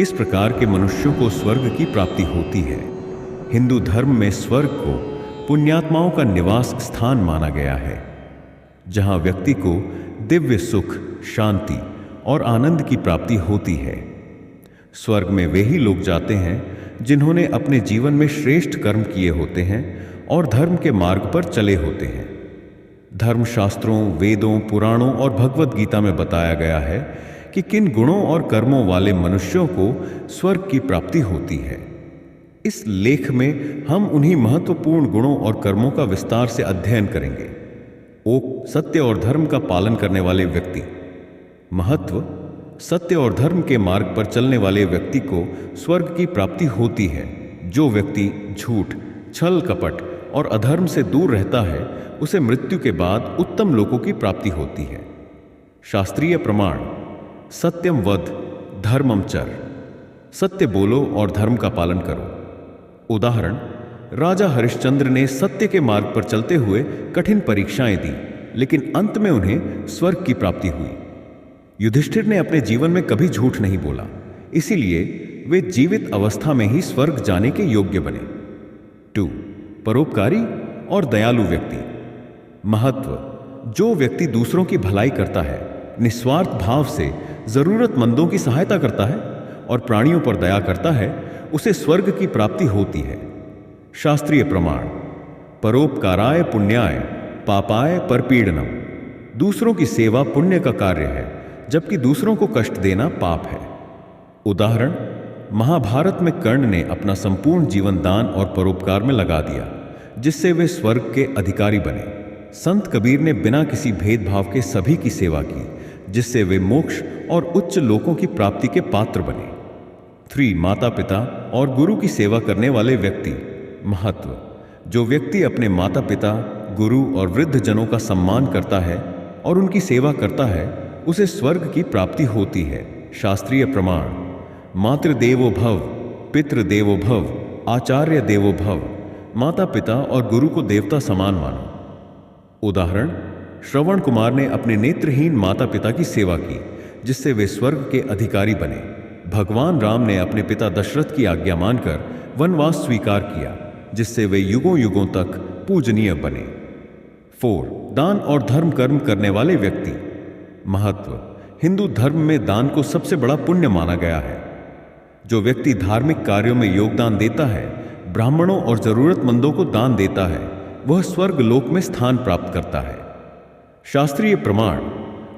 किस प्रकार के मनुष्यों को स्वर्ग की प्राप्ति होती है। हिंदू धर्म में स्वर्ग को पुण्यात्माओं का निवास स्थान माना गया है, जहां व्यक्ति को दिव्य सुख, शांति और आनंद की प्राप्ति होती है। स्वर्ग में वे ही लोग जाते हैं जिन्होंने अपने जीवन में श्रेष्ठ कर्म किए होते हैं और धर्म के मार्ग पर चले होते हैं। धर्मशास्त्रों, वेदों, पुराणों और भगवद गीता में बताया गया है कि किन गुणों और कर्मों वाले मनुष्यों को स्वर्ग की प्राप्ति होती है। इस लेख में हम उन्हीं महत्वपूर्ण गुणों और कर्मों का विस्तार से अध्ययन करेंगे। सत्य और धर्म का पालन करने वाले व्यक्ति। महत्व: सत्य और धर्म के मार्ग पर चलने वाले व्यक्ति को स्वर्ग की प्राप्ति होती है। जो व्यक्ति झूठ, छल कपट और अधर्म से दूर रहता है, उसे मृत्यु के बाद उत्तम लोकों की प्राप्ति होती है। शास्त्रीय प्रमाण: सत्यम वद धर्मम चर। सत्य बोलो और धर्म का पालन करो। उदाहरण: राजा हरिश्चंद्र ने सत्य के मार्ग पर चलते हुए कठिन परीक्षाएं दी, लेकिन अंत में उन्हें स्वर्ग की प्राप्ति हुई। युधिष्ठिर ने अपने जीवन में कभी झूठ नहीं बोला, इसीलिए वे जीवित अवस्था में ही स्वर्ग जाने के योग्य बने। 2. परोपकारी और दयालु व्यक्ति। महत्व: जो व्यक्ति दूसरों की भलाई करता है, निस्वार्थ भाव से जरूरतमंदों की सहायता करता है और प्राणियों पर दया करता है, उसे स्वर्ग की प्राप्ति होती है। शास्त्रीय प्रमाण: परोपकाराय पुण्याय पापाय परपीड़नम। दूसरों की सेवा पुण्य का कार्य है, जबकि दूसरों को कष्ट देना पाप है। उदाहरण: महाभारत में कर्ण ने अपना संपूर्ण जीवन दान और परोपकार में लगा दिया, जिससे वे स्वर्ग के अधिकारी बने। संत कबीर ने बिना किसी भेदभाव के सभी की सेवा की, जिससे वे मोक्ष और उच्च लोकों की प्राप्ति के पात्र बने। 3. माता पिता और गुरु की सेवा करने वाले व्यक्ति। महत्व: जो व्यक्ति अपने माता पिता, गुरु और वृद्ध जनों का सम्मान करता है और उनकी सेवा करता है, उसे स्वर्ग की प्राप्ति होती है। शास्त्रीय प्रमाण: मातृदेवो भव, पितृदेवो भव, आचार्य देवो भव। माता पिता और गुरु को देवता समान मानो। उदाहरण: श्रवण कुमार ने अपने नेत्रहीन माता पिता की सेवा की, जिससे वे स्वर्ग के अधिकारी बने। भगवान राम ने अपने पिता दशरथ की आज्ञा मानकर वनवास स्वीकार किया, जिससे वे युगों युगों तक पूजनीय बने। 4. दान और धर्म कर्म करने वाले व्यक्ति। महत्व: हिंदू धर्म में दान को सबसे बड़ा पुण्य माना गया है। जो व्यक्ति धार्मिक कार्यों में योगदान देता है, ब्राह्मणों और जरूरतमंदों को दान देता है, वह स्वर्ग लोक में स्थान प्राप्त करता है। शास्त्रीय प्रमाण: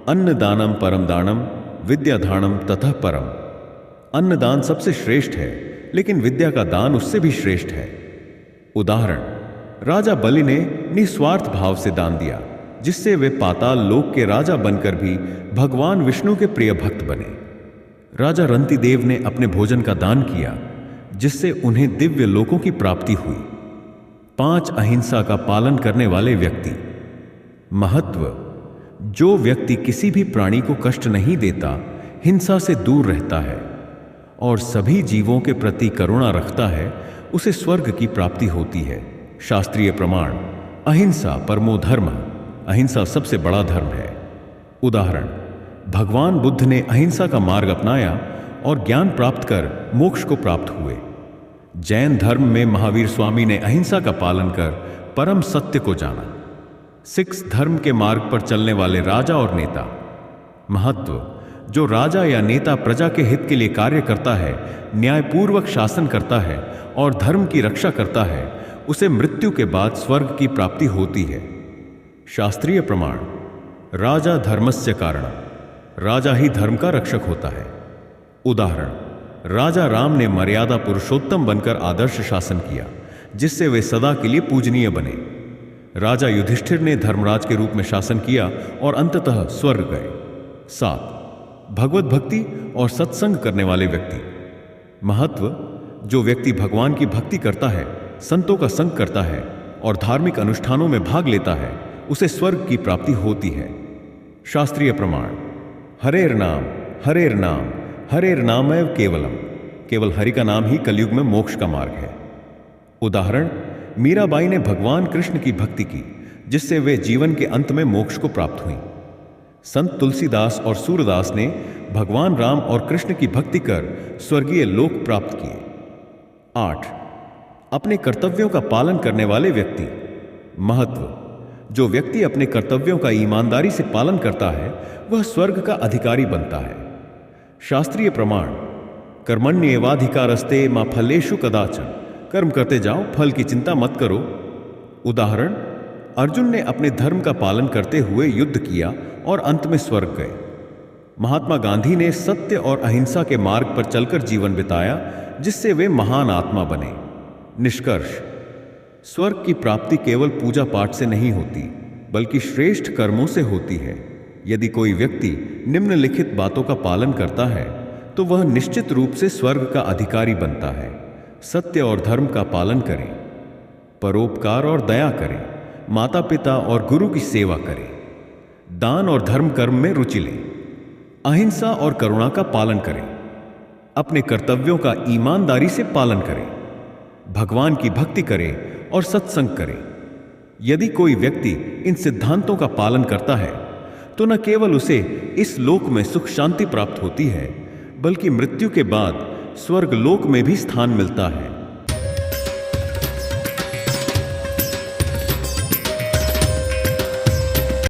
अन्नदानम परम दानम, विद्यादानम ततः परम। अन्नदान सबसे श्रेष्ठ है, लेकिन विद्या का दान उससे भी श्रेष्ठ है। उदाहरण: राजा बलि ने निस्वार्थ भाव से दान दिया, जिससे वे पाताल लोक के राजा बनकर भी भगवान विष्णु के प्रिय भक्त बने। राजा रंतिदेव ने अपने भोजन का दान किया, जिससे उन्हें दिव्य लोकों की प्राप्ति हुई। 5. अहिंसा का पालन करने वाले व्यक्ति। महत्व: जो व्यक्ति किसी भी प्राणी को कष्ट नहीं देता, हिंसा से दूर रहता है और सभी जीवों के प्रति करुणा रखता है, उसे स्वर्ग की प्राप्ति होती है। शास्त्रीय प्रमाण: अहिंसा परमो धर्म। अहिंसा सबसे बड़ा धर्म है। उदाहरण: भगवान बुद्ध ने अहिंसा का मार्ग अपनाया और ज्ञान प्राप्त कर मोक्ष को प्राप्त हुए। जैन धर्म में महावीर स्वामी ने अहिंसा का पालन कर परम सत्य को जाना। सिख धर्म के मार्ग पर चलने वाले राजा और नेता। महत्व: जो राजा या नेता प्रजा के हित के लिए कार्य करता है, न्यायपूर्वक शासन करता है और धर्म की रक्षा करता है, उसे मृत्यु के बाद स्वर्ग की प्राप्ति होती है। शास्त्रीय प्रमाण: राजा धर्मस्य कारण। राजा ही धर्म का रक्षक होता है। उदाहरण: राजा राम ने मर्यादा पुरुषोत्तम बनकर आदर्श शासन किया, जिससे वे सदा के लिए पूजनीय बने। राजा युधिष्ठिर ने धर्मराज के रूप में शासन किया और अंततः स्वर्ग गए। 7. भगवत भक्ति और सत्संग करने वाले व्यक्ति। महत्व: जो व्यक्ति भगवान की भक्ति करता है, संतों का संग करता है और धार्मिक अनुष्ठानों में भाग लेता है, उसे स्वर्ग की प्राप्ति होती है। शास्त्रीय प्रमाण: हरेर नाम हरेर नाम हरेर नामैव केवलम। केवल हरि का नाम ही कलयुग में मोक्ष का मार्ग है। उदाहरण: मीराबाई ने भगवान कृष्ण की भक्ति की, जिससे वे जीवन के अंत में मोक्ष को प्राप्त हुई। संत तुलसीदास और सूरदास ने भगवान राम और कृष्ण की भक्ति कर स्वर्गीय लोक प्राप्त किए। 8. अपने कर्तव्यों का पालन करने वाले व्यक्ति। महत्व: जो व्यक्ति अपने कर्तव्यों का ईमानदारी से पालन करता है वह स्वर्ग का अधिकारी बनता है। शास्त्रीय प्रमाण: कर्मण्येवाधिकारस्ते मा फलेषु कदाचन। कर्म करते जाओ, फल की चिंता मत करो। उदाहरण: अर्जुन ने अपने धर्म का पालन करते हुए युद्ध किया और अंत में स्वर्ग गए। महात्मा गांधी ने सत्य और अहिंसा के मार्ग पर चलकर जीवन बिताया, जिससे वे महान आत्मा बने। निष्कर्ष: स्वर्ग की प्राप्ति केवल पूजा पाठ से नहीं होती, बल्कि श्रेष्ठ कर्मों से होती है। यदि कोई व्यक्ति निम्नलिखित बातों का पालन करता है तो वह निश्चित रूप से स्वर्ग का अधिकारी बनता है। सत्य और धर्म का पालन करें, परोपकार और दया करें, माता पिता और गुरु की सेवा करें, दान और धर्म कर्म में रुचि लें, अहिंसा और करुणा का पालन करें, अपने कर्तव्यों का ईमानदारी से पालन करें, भगवान की भक्ति करें और सत्संग करें। यदि कोई व्यक्ति इन सिद्धांतों का पालन करता है तो न केवल उसे इस लोक में सुख शांति प्राप्त होती है, बल्कि मृत्यु के बाद स्वर्ग लोक में भी स्थान मिलता है।